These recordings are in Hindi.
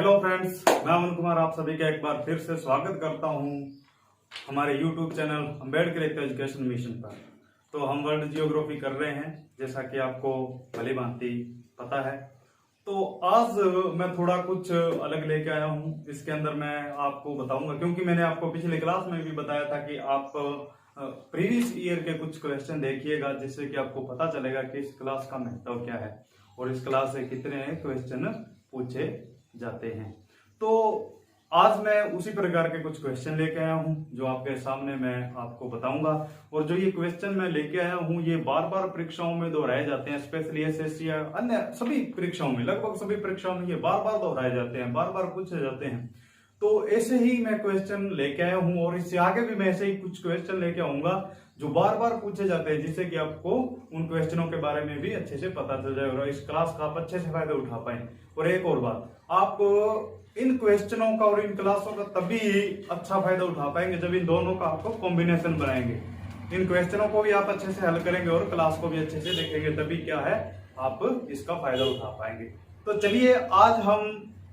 हेलो फ्रेंड्स, मैं अमन कुमार आप सभी का एक बार फिर से स्वागत करता हूं हमारे YouTube channel Ambedkar education mission पर। तो हम वर्ल्ड जियोग्राफी कर रहे हैं, जैसा कि आपको भली भांति पता है। तो आज मैं थोड़ा कुछ अलग लेके आया हूं। इसके अंदर मैं आपको बताऊंगा, क्योंकि मैंने आपको पिछले क्लास में भी बताया था कि आप प्रीवियस ईयर के कुछ क्वेश्चन देखिएगा, जिससे कि आपको पता चलेगा कि इस क्लास का महत्व क्या है और इस क्लास से कितने क्वेश्चन पूछे जाते हैं। तो आज मैं उसी प्रकार के कुछ क्वेश्चन लेके आया हूं जो आपके सामने मैं आपको बताऊंगा। और जो ये क्वेश्चन मैं लेके आया हूं ये बार बार परीक्षाओं में दोहराए जाते हैं, स्पेशली एसएससी या अन्य सभी परीक्षाओं में, लगभग सभी परीक्षाओं में ये बार बार दोहराए जाते हैं, बार बार पूछे जाते हैं। तो ऐसे ही मैं क्वेश्चन लेके आया हूं और इससे आगे भी मैं ऐसे ही कुछ क्वेश्चन लेके आऊंगा जो बार बार पूछे जाते हैं, जिससे कि आपको उन क्वेश्चनों के बारे में भी अच्छे से पता चल जाए और इस क्लास का आप अच्छे से फायदा उठा पाए। और एक और बात, आप इन क्वेश्चनों का और इन क्लासों का तभी अच्छा फायदा उठा पाएंगे जब इन दोनों का आपको कॉम्बिनेशन बनाएंगे। इन क्वेश्चनों को भी आप अच्छे से हल करेंगे और क्लास को भी अच्छे से देखेंगे, तभी क्या है आप इसका फायदा उठा पाएंगे। तो चलिए आज हम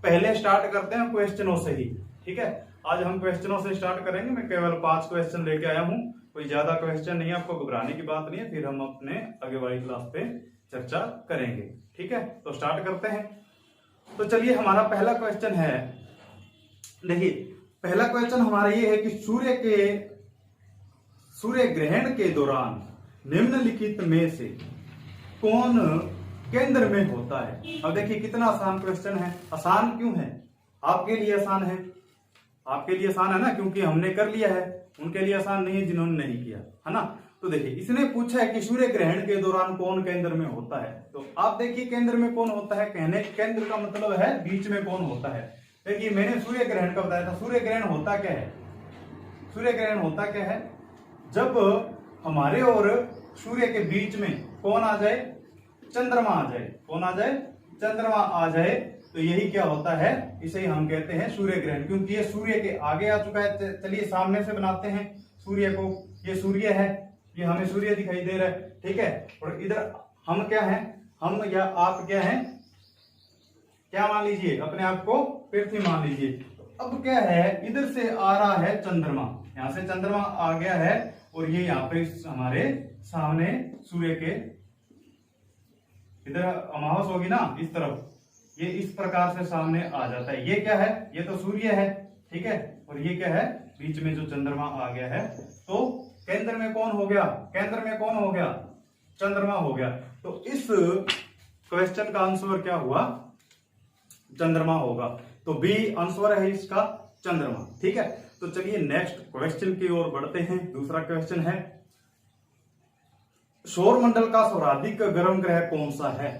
पहले स्टार्ट करते हैं क्वेश्चनों से ही, ठीक है। आज हम क्वेश्चनों से स्टार्ट करेंगे। मैं केवल 5 क्वेश्चन लेके आया हूं, कोई ज्यादा क्वेश्चन नहीं है, आपको घबराने की बात नहीं है। फिर हम अपने आगे वाली क्लास पे चर्चा करेंगे, ठीक है। तो स्टार्ट करते हैं। तो चलिए हमारा पहला क्वेश्चन है, देखिए पहला क्वेश्चन हमारा ये है कि सूर्य ग्रहण के दौरान निम्नलिखित में से कौन केंद्र में होता है। अब देखिए कितना आसान क्वेश्चन है। आसान क्यों है? आपके लिए आसान है, आपके लिए आसान है ना, क्योंकि हमने कर लिया है। उनके लिए आसान नहीं है जिन्होंने नहीं किया, है ना। तो देखिए इसने पूछा है कि सूर्य ग्रहण के दौरान कौन केंद्र में होता है। तो आप देखिए केंद्र में कौन होता है, कहने केंद्र का मतलब है बीच में कौन होता है। देखिए मैंने सूर्य ग्रहण का बताया था। सूर्य ग्रहण होता क्या है? सूर्य ग्रहण होता क्या है? जब हमारे और सूर्य के बीच में कौन आ जाए? चंद्रमा आ जाए। कौन आ जाए? चंद्रमा आ जाए। तो यही क्या होता है, इसे ही हम कहते हैं सूर्य ग्रहण, क्योंकि ये सूर्य के आगे आ चुका है। चलिए सामने से बनाते हैं सूर्य को। ये सूर्य है, ये हमें सूर्य दिखाई दे रहा है, ठीक है। और इधर हम क्या हैं? हम या आप क्या हैं? क्या मान लीजिए? अपने आप को पृथ्वी मान लीजिए। तो अब क्या है, इधर से आ रहा है चंद्रमा, यहां से चंद्रमा आ गया है और ये यहाँ पे हमारे सामने सूर्य के इधर अमावस होगी ना, इस तरफ, ये इस प्रकार से सामने आ जाता है। ये क्या है? ये तो सूर्य है, ठीक है। और ये क्या है? बीच में जो चंद्रमा आ गया है। तो केंद्र में कौन हो गया? केंद्र में कौन हो गया? चंद्रमा हो गया। तो इस क्वेश्चन का आंसर क्या हुआ? चंद्रमा होगा। तो बी आंसर है इसका, चंद्रमा, ठीक है। तो चलिए नेक्स्ट क्वेश्चन की ओर बढ़ते हैं। दूसरा क्वेश्चन है, सौरमंडल का सर्वाधिक गर्म ग्रह कौन सा है?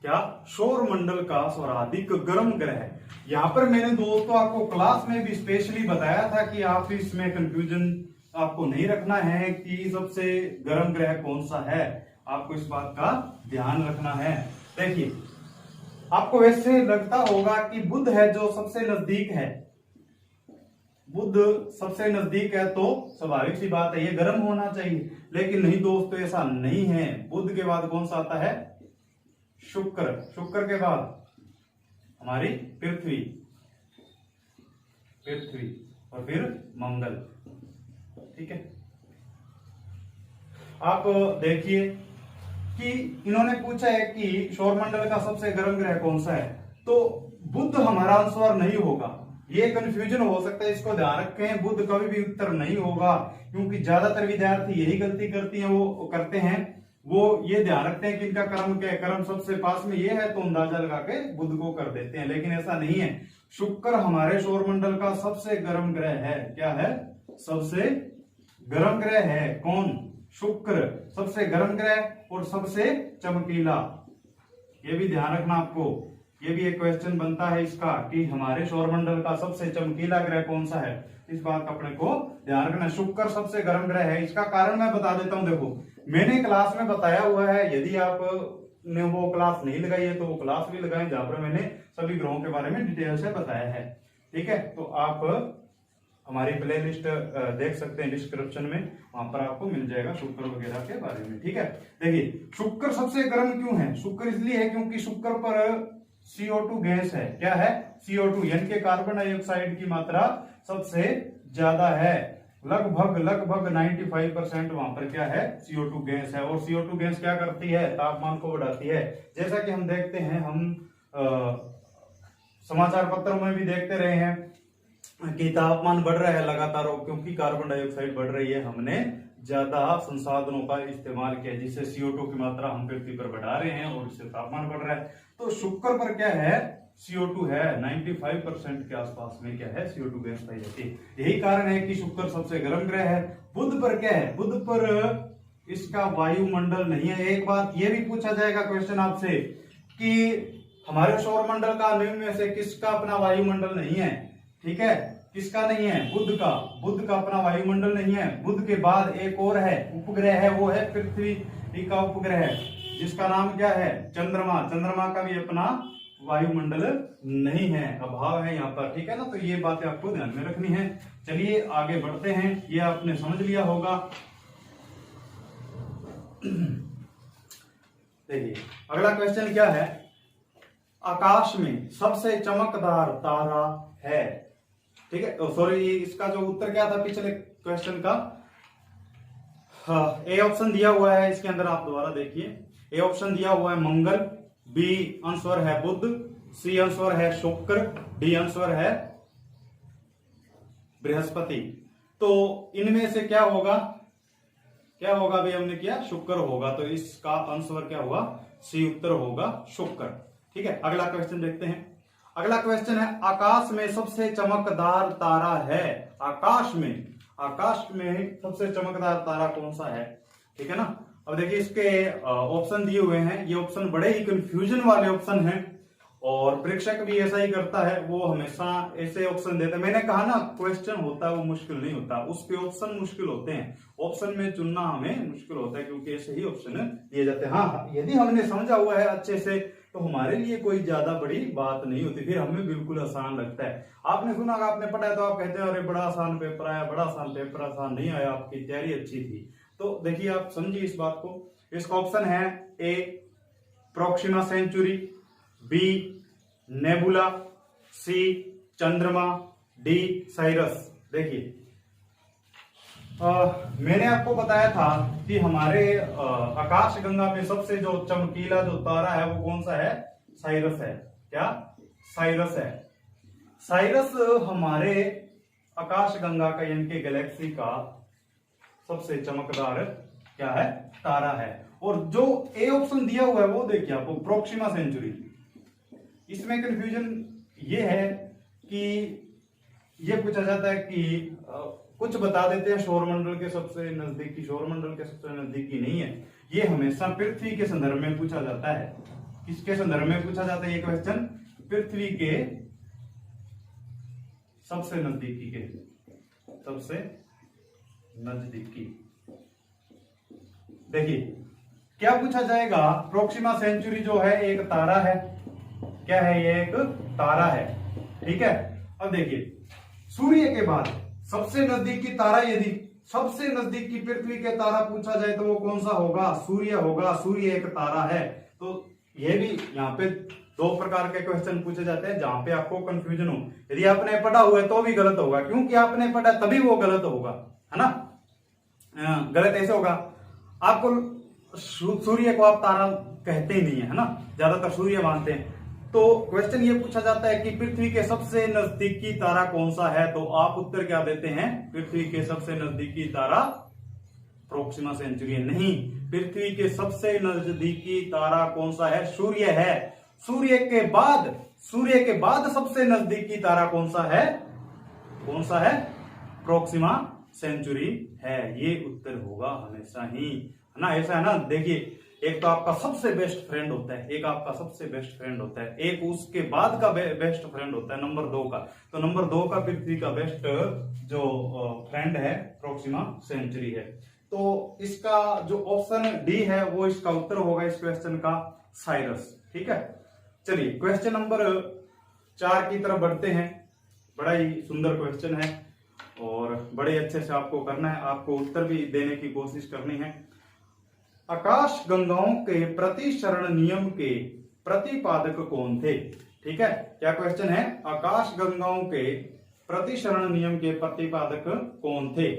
क्या? सौरमंडल का सर्वाधिक गर्म ग्रह। यहां पर मैंने दोस्तों आपको क्लास में भी स्पेशली बताया था कि आप इसमें कंफ्यूजन आपको नहीं रखना है कि सबसे गर्म ग्रह कौन सा है। आपको इस बात का ध्यान रखना है। देखिए आपको वैसे लगता होगा कि बुध है जो सबसे नजदीक है। बुध सबसे नजदीक है तो स्वाभाविक सी बात है ये गर्म होना चाहिए, लेकिन नहीं दोस्तों, ऐसा नहीं है। बुध के बाद कौन सा आता है? शुक्र। शुक्र के बाद हमारी पृथ्वी, पृथ्वी और फिर मंगल, ठीक है। आप देखिए कि इन्होंने पूछा है कि सौरमंडल का सबसे गर्म ग्रह कौन सा है, तो बुध हमारा आंसर नहीं होगा। ये कंफ्यूजन हो सकता है, इसको ध्यान रखें। बुध कभी भी उत्तर नहीं होगा, क्योंकि ज्यादातर विद्यार्थी यही गलती करती हैं, वो करते हैं, वो ये ध्यान रखते हैं कि इनका कर्म क्या है, कर्म सबसे पास में ये है तो अंदाजा लगा के बुध को कर देते हैं, लेकिन ऐसा नहीं है। शुक्र हमारे सौरमंडल का सबसे गर्म ग्रह है। क्या है? सबसे गर्म ग्रह है। कौन? शुक्र सबसे गर्म ग्रह और सबसे चमकीला। ये भी ध्यान रखना आपको। ये भी एक क्वेश्चन बनता है इसका कि हमारे सौरमंडल का सबसे चमकीला ग्रह कौन सा है। इस बात का अपने को ध्यान रखना। शुक्र सबसे गर्म ग्रह है। इसका कारण मैं बता देता हूं। देखो मैंने क्लास में बताया हुआ है, यदि आप ने वो क्लास नहीं लगाई है तो वो क्लास भी लगाएं जहां पर मैंने सभी ग्रहों के बारे में डिटेल से बताया है, ठीक है। तो आप हमारी प्ले लिस्ट देख सकते हैं डिस्क्रिप्शन में, वहां पर आपको मिल जाएगा शुक्र वगैरह के बारे में, ठीक है। देखिए शुक्र सबसे गर्म क्यों है? शुक्र इसलिए है क्योंकि शुक्र पर CO2 गैस है। क्या है? CO2 यानी कि कार्बन डाइऑक्साइड की मात्रा सबसे ज्यादा है, लगभग 95% वहां पर क्या है, CO2 गैस है। और CO2 गैस क्या करती है, तापमान को बढ़ाती है। जैसा कि हम देखते हैं, हम समाचार पत्रों में भी देखते रहे हैं कि तापमान बढ़ रहा है लगातार, क्योंकि कार्बन डाइऑक्साइड बढ़ रही है, हमने ज्यादा संसाधनों का इस्तेमाल किया, जिससे CO2 की मात्रा हम पृथ्वी पर बढ़ा रहे हैं और इससे तापमान बढ़ रहा है। तो शुक्र पर क्या है, CO2 है, 95% के आसपास में क्या है, CO2 गैस पाई जाती है। यही कारण है कि शुक्र सबसे गर्म ग्रह है। बुध पर क्या है, बुध पर इसका वायुमंडल नहीं है। एक बात ये भी पूछा जाएगा क्वेश्चन आपसे कि हमारे सौरमंडल का निम्न में से किसका अपना वायुमंडल नहीं है, ठीक है, किसका नहीं है, बुध का अपना वायुमंडल नहीं है। बुध के बाद एक और है उपग्रह है, वो है पृथ्वी का उपग्रह, जिसका नाम क्या है, चंद्रमा। चंद्रमा का भी अपना वायुमंडल नहीं है, अभाव है यहाँ पर, ठीक है ना। तो ये बातें आपको ध्यान में रखनी है। चलिए आगे बढ़ते हैं, ये आपने समझ लिया होगा। देखिए अगला क्वेश्चन क्या है, आकाश में सबसे चमकदार तारा है, ठीक है। सॉरी, इसका जो उत्तर क्या था पिछले क्वेश्चन का, ए ऑप्शन दिया हुआ है, इसके अंदर आप दोबारा देखिए। ए ऑप्शन दिया हुआ है मंगल, बी आंसर है बुध, सी आंसर है शुक्र, डी आंसर है बृहस्पति। तो इनमें से क्या होगा, भी हमने किया शुक्र होगा, तो इसका आंसर क्या हुआ, सी उत्तर होगा शुक्र, ठीक है। अगला क्वेश्चन देखते हैं। अगला क्वेश्चन है, आकाश में सबसे चमकदार तारा है, आकाश में सबसे चमकदार तारा कौन सा है, ठीक है ना। अब देखिए इसके ऑप्शन दिए हुए हैं, ये ऑप्शन बड़े ही कंफ्यूजन वाले ऑप्शन हैं, और परीक्षक भी ऐसा ही करता है, वो हमेशा ऐसे ऑप्शन देता है। मैंने कहा ना, क्वेश्चन होता है वो मुश्किल नहीं होता, उसके ऑप्शन मुश्किल होते हैं, ऑप्शन में चुनना हमें मुश्किल होता है, क्योंकि ऐसे ही ऑप्शन दिए जाते हैं। हाँ, यदि हमने समझा हुआ है अच्छे से तो हमारे लिए कोई ज्यादा बड़ी बात नहीं होती, फिर हमें बिल्कुल आसान लगता है। आपने सुना, आपने पढ़ा है तो आप कहते हैं अरे बड़ा आसान पेपर आया, बड़ा आसान पेपर, आसान नहीं आया, आपकी तैयारी अच्छी थी। तो देखिए आप समझिए इस बात को। इसका ऑप्शन है ए प्रोक्सिमा सेंचुरी, बी नेबुला, सी चंद्रमा, डी साइरस। देखिए मैंने आपको बताया था कि हमारे आकाश गंगा में सबसे जो चमकीला जो तारा है वो कौन सा है, साइरस है। क्या, साइरस है। साइरस हमारे आकाश गंगा का यानी कि गैलेक्सी का सबसे चमकदार क्या है, तारा है। और जो ए ऑप्शन दिया हुआ है वो देखिए आपको, प्रोक्सिमा सेंचुरी। इसमें कंफ्यूजन ये है कि ये पूछा जाता है कि कुछ बता देते हैं सौरमंडल के सबसे नजदीकी, सौरमंडल के सबसे नजदीकी नहीं है, ये हमेशा पृथ्वी के संदर्भ में पूछा जाता है। किसके संदर्भ में पूछा जाता है ये क्वेश्चन, पृथ्वी के सबसे नजदीकी के, सबसे नजदीकी। देखिए क्या पूछा जाएगा, प्रोक्सिमा सेंचुरी जो है एक तारा है, क्या है, ये एक तारा है, ठीक है। अब देखिए सूर्य के बाद सबसे नजदीकी तारा, यदि सबसे नजदीकी पृथ्वी के तारा पूछा जाए तो वो कौन सा होगा, सूर्य होगा। सूर्य एक तारा है। तो ये भी यहाँ पे दो प्रकार के क्वेश्चन पूछे जाते हैं जहां पे आपको कंफ्यूजन हो। यदि आपने पढ़ा हुआ है तो भी गलत होगा, क्योंकि आपने पढ़ा तभी वो गलत होगा, है ना। गलत ऐसे होगा, आपको सूर्य को आप तारा कहते ही नहीं है ना, ज्यादातर सूर्य मानते हैं। तो क्वेश्चन ये पूछा जाता है कि पृथ्वी के सबसे नजदीकी तारा कौन सा है, तो आप उत्तर क्या देते हैं, पृथ्वी के सबसे नजदीकी तारा प्रोक्सिमा सेंचुरी है। नहीं, पृथ्वी के सबसे नजदीकी तारा कौन सा है, सूर्य है। सूर्य के बाद सबसे नजदीकी तारा कौन सा है, प्रोक्सिमा सेंचुरी है। ये उत्तर होगा हमेशा ही, है ना, ऐसा है ना। देखिए एक तो आपका सबसे बेस्ट फ्रेंड होता है, एक उसके बाद का बेस्ट फ्रेंड होता है नंबर 2 का। तो नंबर 2 का पृथ्वी का बेस्ट जो फ्रेंड है प्रोक्सिमा सेंचुरी है। तो इसका जो ऑप्शन डी है वो इसका उत्तर होगा इस क्वेश्चन का, साइरस, ठीक है। चलिए क्वेश्चन नंबर 4 की तरफ बढ़ते हैं। बड़ा ही सुंदर क्वेश्चन है और बड़े अच्छे से आपको करना है, आपको उत्तर भी देने की कोशिश करनी है। आकाश गंगाओं के प्रतिसरण नियम के प्रतिपादक कौन थे, ठीक है। क्या क्वेश्चन है, आकाश गंगाओं के प्रतिसरण नियम के प्रतिपादक कौन थे।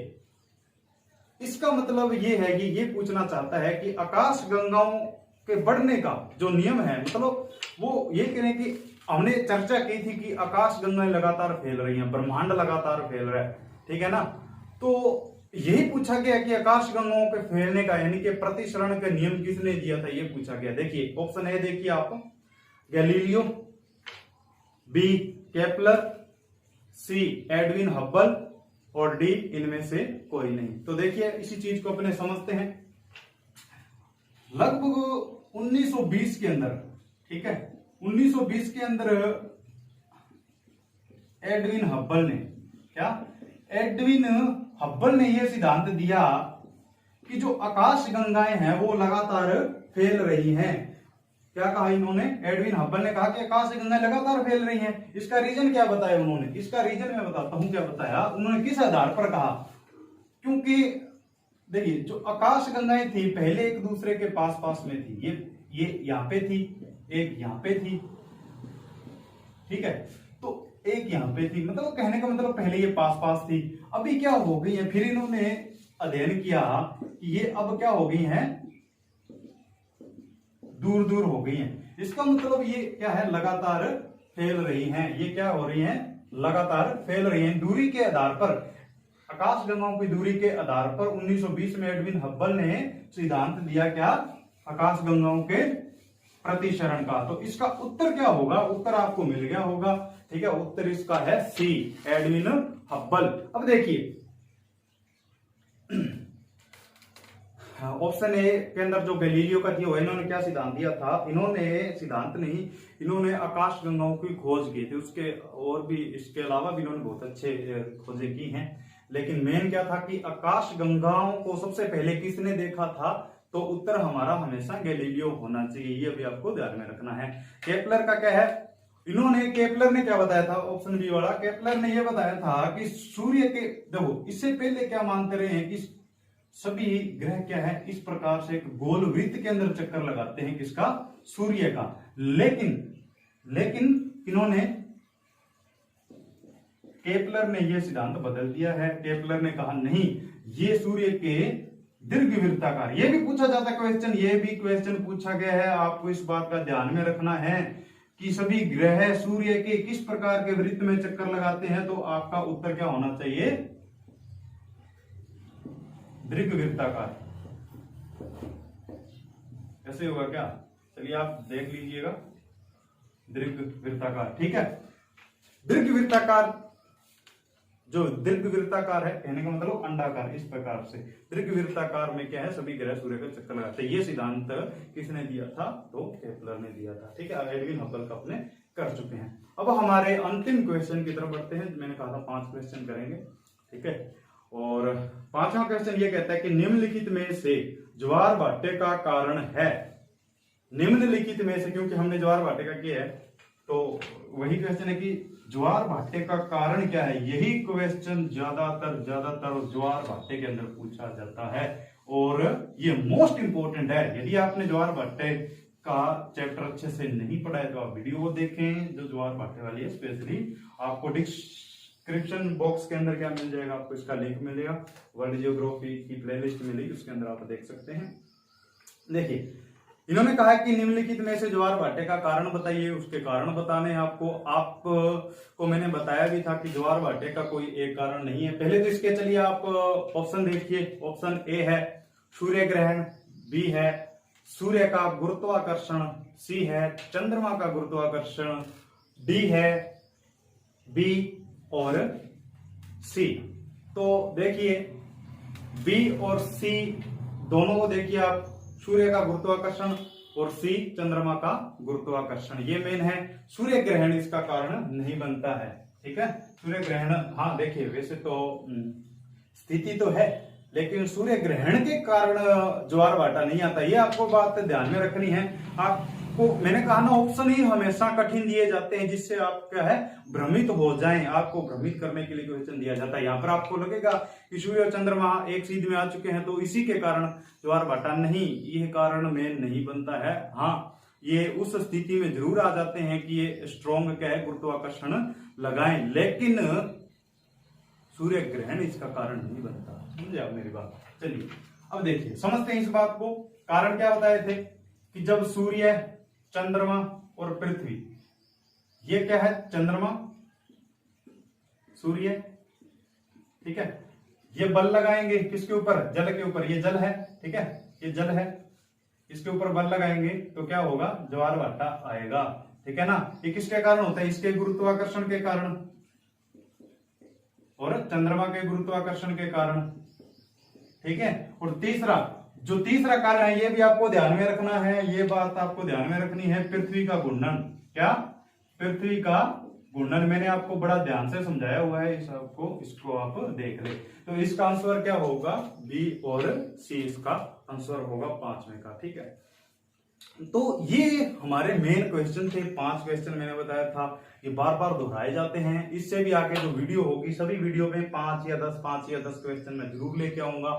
इसका मतलब ये है कि ये पूछना चाहता है कि आकाश गंगाओं के बढ़ने का जो नियम है, मतलब वो ये करें कि हमने चर्चा की थी कि आकाश गंगाएं लगातार फैल रही हैं, ब्रह्मांड लगातार फैल रहा है, ठीक है ना। तो यही पूछा गया कि आकाश गंगाओं के फैलने का यानी कि प्रतिसरण का नियम किसने दिया था, ये पूछा गया। देखिए ऑप्शन ए देखिए आप, गैलीलियो, बी केपलर, सी एडविन हब्बल और डी इनमें से कोई नहीं। तो देखिए इसी चीज को अपने समझते हैं। लगभग 1920 के अंदर, ठीक है, 1920 के अंदर एडविन हब्बल ने, क्या एडविन हब्बल ने यह सिद्धांत दिया कि जो आकाश गंगाएं हैं वो लगातार फैल रही हैं। क्या कहा इन्होंने, एडविन हब्बल ने कहा कि आकाश गंगाएं लगातार फैल रही हैं। इसका रीजन क्या बताया उन्होंने, इसका रीजन मैं बताता हूं क्या बताया उन्होंने, किस आधार पर कहा। क्योंकि देखिए जो आकाश गंगाएं थी पहले एक दूसरे के पास पास में थी, ये यहाँ पे थी, एक यहाँ पे थी, ठीक है, तो एक यहाँ पे थी, मतलब कहने का मतलब पहले ये पास पास थी, अभी क्या हो गई है, फिर इन्होंने अध्ययन किया कि ये अब क्या हो गई हैं, दूर दूर हो गई हैं। इसका मतलब ये क्या है, लगातार फैल रही हैं। ये क्या हो रही हैं, लगातार फैल रही हैं दूरी के आधार पर, आकाश गंगाओं की दूरी के आधार पर 1920 में एडविन हब्बल ने सिद्धांत दिया, क्या, आकाश गंगाओं के प्रतिसरण का। तो इसका उत्तर क्या होगा, उत्तर आपको मिल गया होगा, ठीक है, उत्तर इसका है सी एडविन हब्बल। अब देखिए ऑप्शन ए के अंदर जो गैलीलियो का थी, इन्होंने क्या सिद्धांत दिया था, इन्होंने सिद्धांत नहीं, इन्होंने आकाश गंगाओं की खोज की थी। उसके और भी इसके अलावा भी इन्होंने बहुत अच्छे खोजें की हैं, लेकिन मेन क्या था कि आकाश गंगाओं को सबसे पहले किसने देखा था, तो उत्तर हमारा हमेशा गैलीलियो होना चाहिए। ये भी आपको ध्यान में रखना है। केपलर का क्या है, केपलर ने क्या बताया था, ऑप्शन बी वाला, केपलर ने यह बताया था कि सूर्य के, देखो इससे पहले क्या मानते रहे हैं कि सभी ग्रह क्या है, इस प्रकार से एक गोल वृत्त के अंदर चक्कर लगाते हैं, किसका, सूर्य का। लेकिन इन्होंने, केपलर ने यह सिद्धांत बदल दिया है। केपलर ने कहा नहीं, ये सूर्य के दीर्घवृत्ताकार, ये भी पूछा जाता क्वेश्चन, ये भी क्वेश्चन पूछा गया है, आपको इस बात का ध्यान में रखना है कि सभी ग्रह सूर्य के किस प्रकार के वृत्त में चक्कर लगाते हैं। तो आपका उत्तर क्या होना चाहिए, दीर्घवृत्ताकार। ऐसे होगा क्या, चलिए आप देख लीजिएगा, दीर्घवृत्ताकार, ठीक है। दीर्घवृत्ताकार, जो दीर्घवृत्ताकार है, कहने का मतलब अंडाकार, इस प्रकार से दीर्घवृत्ताकार में क्या है, सभी ग्रह सूर्य का चक्कर लगाते हैं। ये सिद्धांत किसने दिया था, तो केपलर ने दिया था, ठीक है। एडविन हब्बल का अपने कर चुके हैं। अब हमारे अंतिम क्वेश्चन की तरफ बढ़ते हैं। मैंने कहा था 5 क्वेश्चन करेंगे, ठीक है। और 5वां क्वेश्चन ये कहता है कि निम्नलिखित में से ज्वार भाटे का कारण है, निम्नलिखित में से, क्योंकि हमने ज्वार भाटे का किया है, तो वही क्वेश्चन है कि ज्वार भाटे का कारण क्या है। यही क्वेश्चन ज्यादातर ज्वार भाटे के अंदर पूछा जाता है और ये मोस्ट इंपोर्टेंट है। यदि आपने ज्वार भाटे का चैप्टर अच्छे से नहीं पढ़ा है तो आप वीडियो देखें जो ज्वार भाटे वाली है, स्पेशली आपको डिस्क्रिप्शन बॉक्स के अंदर क्या मिल जाएगा, आपको इसका लिंक मिलेगा, वर्ल्ड जियोग्राफी की प्लेलिस्ट मिलेगी, उसके अंदर आप देख सकते हैं। देखिए इन्होंने कहा कि निम्नलिखित में से ज्वार भाटे का कारण बताइए, उसके कारण बताने हैं आपको मैंने बताया भी था कि ज्वार भाटे का कोई एक कारण नहीं है। पहले तो इसके चलिए आप ऑप्शन देखिए। ऑप्शन ए है सूर्य ग्रहण, बी है सूर्य का गुरुत्वाकर्षण, सी है चंद्रमा का गुरुत्वाकर्षण, डी है बी और सी। तो देखिए बी और सी दोनों को देखिए आप, सूर्य का गुरुत्वाकर्षण और सी चंद्रमा का गुरुत्वाकर्षण, ये मेन है। सूर्य ग्रहण इसका कारण नहीं बनता है, ठीक है। सूर्य ग्रहण, हाँ देखिए वैसे तो स्थिति तो है, लेकिन सूर्य ग्रहण के कारण ज्वार भाटा नहीं आता, ये आपको बात ध्यान में रखनी है। आपको मैंने कहा ना, ऑप्शन ही हमेशा कठिन दिए जाते हैं जिससे आप क्या है, भ्रमित हो जाएं। आपको भ्रमित करने के लिए क्वेश्चन दिया जाता है। यहाँ पर आपको लगेगा कि सूर्य और चंद्रमा एक सीध में आ चुके हैं तो इसी के कारण ज्वार भाटा नहीं, यह कारण मेन नहीं बनता है। हाँ ये उस स्थिति में जरूर आ जाते हैं कि ये स्ट्रॉन्ग क्या है, गुरुत्वाकर्षण लगाएं, लेकिन सूर्य ग्रहण इसका कारण नहीं बनता। समझे आप मेरी बात? चलिए अब देखिए, समझते हैं इस बात को। कारण क्या बताए थे कि जब सूर्य, चंद्रमा और पृथ्वी, ये क्या है, चंद्रमा, सूर्य, ठीक है, ये बल लगाएंगे किसके ऊपर, जल के ऊपर, ये जल है, ठीक है, ये जल है, इसके ऊपर बल लगाएंगे तो क्या होगा, ज्वार भाटा आएगा, ठीक है ना। ये किसके कारण होता है, इसके गुरुत्वाकर्षण के कारण और चंद्रमा के गुरुत्वाकर्षण के कारण, ठीक है। और तीसरा, जो तीसरा कारण है, ये भी आपको ध्यान में रखना है, ये बात आपको ध्यान में रखनी है, पृथ्वी का घूर्णन। क्या, पृथ्वी का घूर्णन, मैंने आपको बड़ा ध्यान से समझाया हुआ है, इसको आप देख ले। तो इसका आंसर क्या होगा, बी और सी इसका आंसर होगा 5वें का, ठीक है। तो ये हमारे मेन क्वेश्चन थे, 5 क्वेश्चन मैंने बताया था, ये बार बार दोहराए जाते हैं। इससे भी आगे जो वीडियो होगी, सभी वीडियो में 5 या 10 क्वेश्चन मैं जरूर लेके आऊंगा,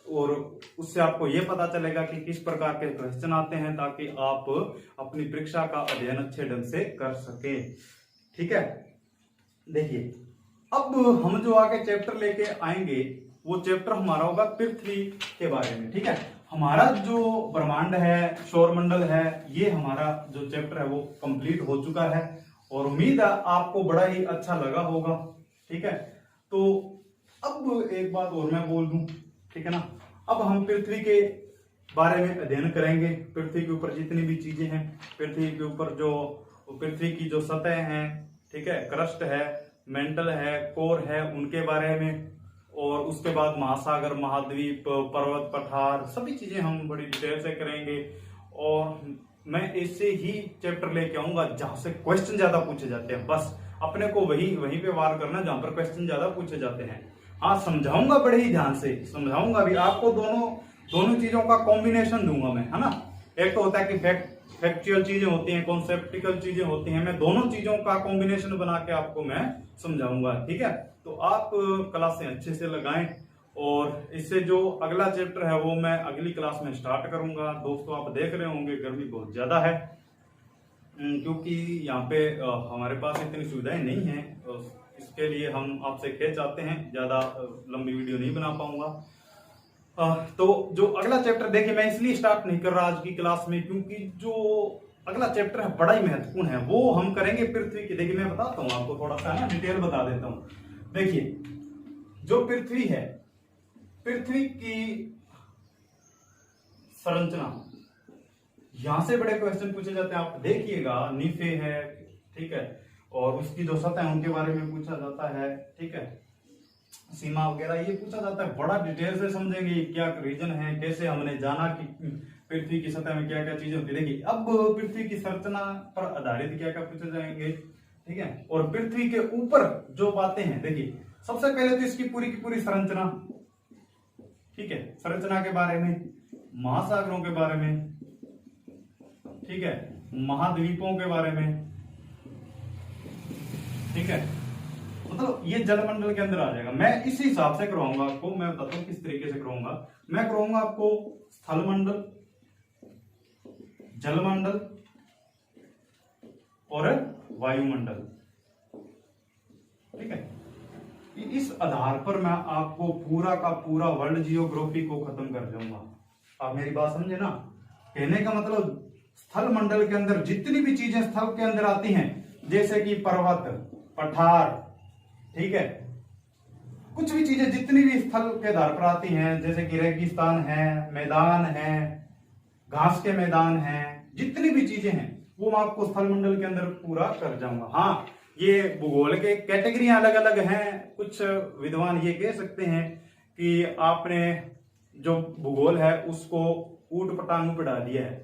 और उससे आपको ये पता चलेगा कि किस प्रकार के क्वेश्चन आते हैं, ताकि आप अपनी परीक्षा का अध्ययन अच्छे ढंग से कर सके, ठीक है। देखिए, अब हम जो आगे चैप्टर लेके आएंगे, वो चैप्टर हमारा होगा पृथ्वी के बारे में, ठीक है। हमारा जो ब्रह्मांड है, सौरमंडल है, ये हमारा जो चैप्टर है वो कंप्लीट हो चुका है, और उम्मीद है आपको बड़ा ही अच्छा लगा होगा, ठीक है। तो अब एक बात और मैं बोल दूं, ठीक है ना। अब हम पृथ्वी के बारे में अध्ययन करेंगे, पृथ्वी के ऊपर जितनी भी चीजें हैं, पृथ्वी के ऊपर जो पृथ्वी की जो सतह है, ठीक है, क्रस्ट है, मेंटल है, कोर है, उनके बारे में, और उसके बाद महासागर, महाद्वीप, पर्वत, पठार, सभी चीजें हम बड़ी डिटेल से करेंगे। और मैं ऐसे ही चैप्टर लेके आऊंगा जहां से क्वेश्चन ज्यादा पूछे जाते हैं, बस अपने को वहीं पे वार करना जहां पर क्वेश्चन ज्यादा पूछे जाते हैं। हाँ, समझाऊंगा बड़े ही ध्यान से, समझाऊंगा भी आपको, दोनों चीजों का कॉम्बिनेशन दूंगा मैं, है ना। एक तो होता है कि फैक्चुअल चीजें होती हैं, कॉन्सेप्टिकल चीजें होती हैं, मैं दोनों चीजों का कॉम्बिनेशन बना के आपको मैं समझाऊंगा, ठीक है। तो आप क्लासें अच्छे से लगाएं, और इससे जो अगला चैप्टर है वो मैं अगली क्लास में स्टार्ट करूंगा। दोस्तों, आप देख रहे होंगे गर्मी बहुत ज्यादा है, क्योंकि यहाँ पे हमारे पास इतनी सुविधाएं नहीं है, इसके लिए हम आपसे खेच आते हैं, ज्यादा लंबी वीडियो नहीं बना पाऊंगा। तो जो अगला चैप्टर, देखिए मैं इसलिए स्टार्ट नहीं कर रहा आज की क्लास में, क्योंकि जो अगला चैप्टर है बड़ा ही महत्वपूर्ण है, वो हम करेंगे पृथ्वी की। देखिए मैं बताता हूँ आपको, थोड़ा सा ना डिटेल बता देता हूँ। देखिए, जो पृथ्वी है, पृथ्वी की संरचना, यहां से बड़े क्वेश्चन पूछे जाते हैं। आप देखिएगा, नीफे है, ठीक है, और उसकी जो सतह है उनके बारे में पूछा जाता है, ठीक है, सीमा वगैरह ये पूछा जाता है। बड़ा डिटेल से समझेंगे क्या रीजन है, कैसे हमने जाना कि पृथ्वी की सतह में क्या क्या चीजें होती है। देखिए, अब पृथ्वी की संरचना पर आधारित क्या क्या पूछे जाएंगे, ठीक है। और पृथ्वी के ऊपर जो बातें हैं, देखिए सबसे पहले तो इसकी पूरी की पूरी संरचना, ठीक है, संरचना के बारे में, महासागरों के बारे में, ठीक है, महाद्वीपों के बारे में, ठीक है, मतलब ये जलमंडल के अंदर आ जाएगा। मैं इस हिसाब से करवाऊंगा आपको, मैं बताता हूं किस तरीके से करवाऊंगा। मैं करवाऊंगा आपको स्थलमंडल, जलमंडल और वायुमंडल, ठीक है। इस आधार पर मैं आपको पूरा का पूरा वर्ल्ड जियोग्राफी को खत्म कर दूंगा। आप मेरी बात समझे ना। कहने का मतलब, स्थल मंडल के अंदर जितनी भी चीजें स्थल के अंदर आती हैं, जैसे कि पर्वत, पठार, ठीक है, कुछ भी चीजें जितनी भी स्थल के आधार पर आती हैं, जैसे कि रेगिस्तान है, मैदान है, घास के मैदान हैं, जितनी भी चीजें हैं वो मैं आपको स्थल मंडल के अंदर पूरा कर जाऊंगा। हाँ, ये भूगोल के कैटेगरियां अलग अलग हैं। कुछ विद्वान ये कह सकते हैं कि आपने जो भूगोल है उसको ऊट पटांग पे डाल दिया है,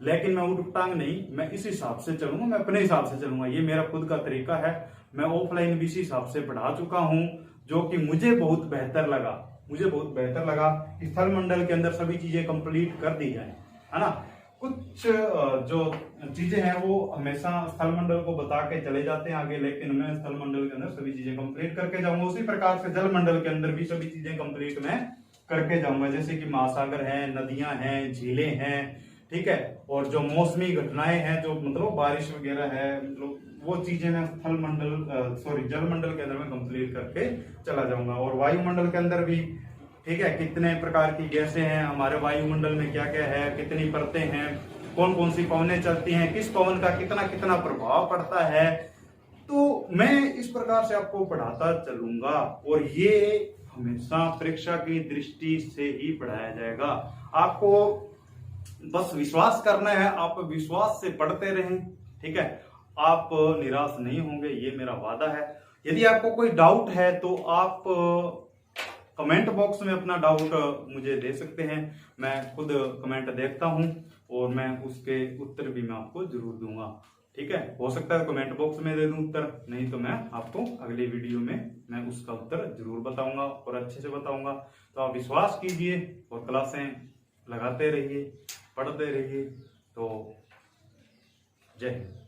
लेकिन मैं ऊट पटांग नहीं, मैं इस हिसाब से चलूंगा, मैं अपने हिसाब से चलूंगा। ये मेरा खुद का तरीका है। मैं ऑफलाइन भी इसी हिसाब से पढ़ा चुका हूं, जो कि मुझे बहुत बेहतर लगा। मुझे बहुत बेहतर लगा कि स्थल मंडल के अंदर सभी चीजें कंप्लीट कर दी जाए, है ना। कुछ जो चीजें हैं वो हमेशा स्थल मंडल को बता के चले जाते हैं आगे, लेकिन मैं स्थल मंडल के अंदर सभी चीजें कंप्लीट करके जाऊंगा। उसी प्रकार से जल मंडल के अंदर भी सभी चीजें कंप्लीट मैं करके जाऊंगा, जैसे कि महासागर है, नदियां हैं, झीलें हैं, ठीक है। और जो मौसमी घटनाएं हैं, जो मतलब बारिश वगैरह है, मतलब वो चीजें मैं स्थल मंडल जल मंडल के अंदर में कंप्लीट करके चला जाऊंगा। और वायुमंडल के अंदर भी, ठीक है, कितने प्रकार की गैसें हैं हमारे वायुमंडल में, क्या क्या है, कितनी परतें हैं, कौन कौन सी पवनें चलती हैं, किस पवन का कितना कितना प्रभाव पड़ता है, तो मैं इस प्रकार से आपको पढ़ाता चलूंगा। और ये हमेशा परीक्षा की दृष्टि से ही पढ़ाया जाएगा। आपको बस विश्वास करना है, आप विश्वास से पढ़ते रहें, ठीक है, आप निराश नहीं होंगे, ये मेरा वादा है। यदि आपको कोई डाउट है तो आप कमेंट बॉक्स में अपना डाउट मुझे दे सकते हैं। मैं खुद कमेंट देखता हूं और मैं उसके उत्तर भी मैं आपको जरूर दूंगा, ठीक है। हो सकता है कमेंट बॉक्स में दे दूं उत्तर, नहीं तो मैं आपको अगली वीडियो में मैं उसका उत्तर जरूर बताऊंगा और अच्छे से बताऊंगा। तो आप विश्वास कीजिए और क्लासें लगाते रहिए, पढ़ते रहिए। तो जय हिंद।